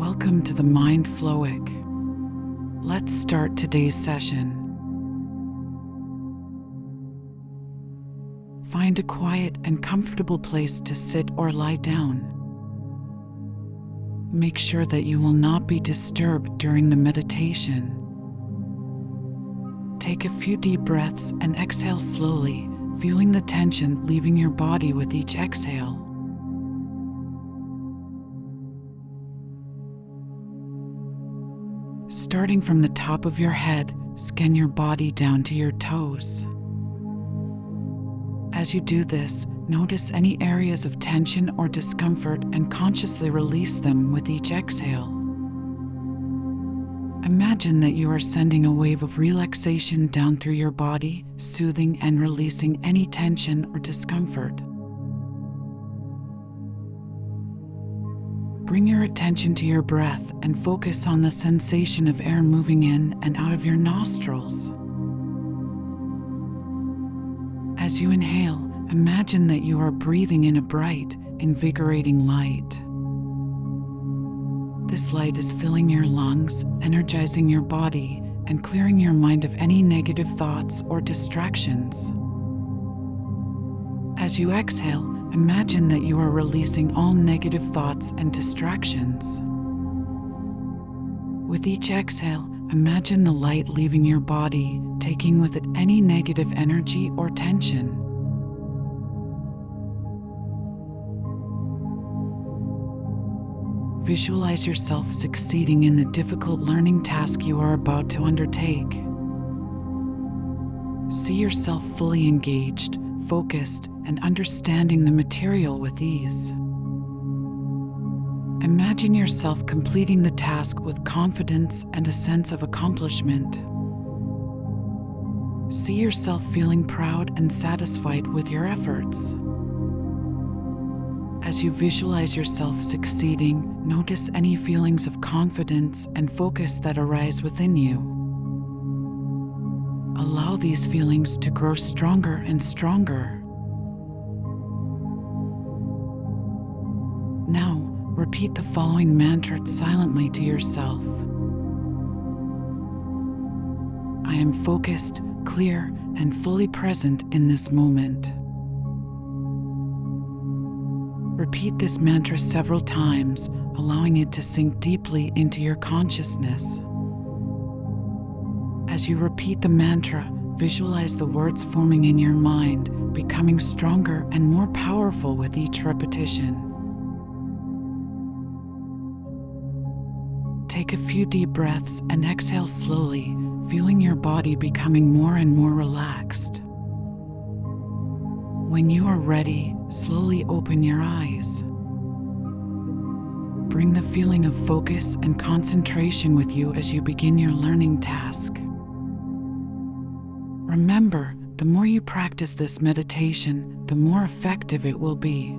Welcome to the Mind Flowic. Let's start today's session. Find a quiet and comfortable place to sit or lie down. Make sure that you will not be disturbed during the meditation. Take a few deep breaths and exhale slowly, feeling the tension leaving your body with each exhale. Starting from the top of your head, scan your body down to your toes. As you do this, notice any areas of tension or discomfort and consciously release them with each exhale. Imagine that you are sending a wave of relaxation down through your body, soothing and releasing any tension or discomfort. Bring your attention to your breath and focus on the sensation of air moving in and out of your nostrils. As you inhale, imagine that you are breathing in a bright, invigorating light. This light is filling your lungs, energizing your body, and clearing your mind of any negative thoughts or distractions. As you exhale, imagine that you are releasing all negative thoughts and distractions. With each exhale, imagine the light leaving your body, taking with it any negative energy or tension. Visualize yourself succeeding in the difficult learning task you are about to undertake. See yourself fully engaged, focused, and understanding the material with ease. Imagine yourself completing the task with confidence and a sense of accomplishment. See yourself feeling proud and satisfied with your efforts. As you visualize yourself succeeding, notice any feelings of confidence and focus that arise within you. Allow these feelings to grow stronger and stronger. Now, repeat the following mantra silently to yourself. I am focused, clear, and fully present in this moment. Repeat this mantra several times, allowing it to sink deeply into your consciousness. As you repeat the mantra, visualize the words forming in your mind, becoming stronger and more powerful with each repetition. Take a few deep breaths and exhale slowly, feeling your body becoming more and more relaxed. When you are ready, slowly open your eyes. Bring the feeling of focus and concentration with you as you begin your learning task. Remember, the more you practice this meditation, the more effective it will be.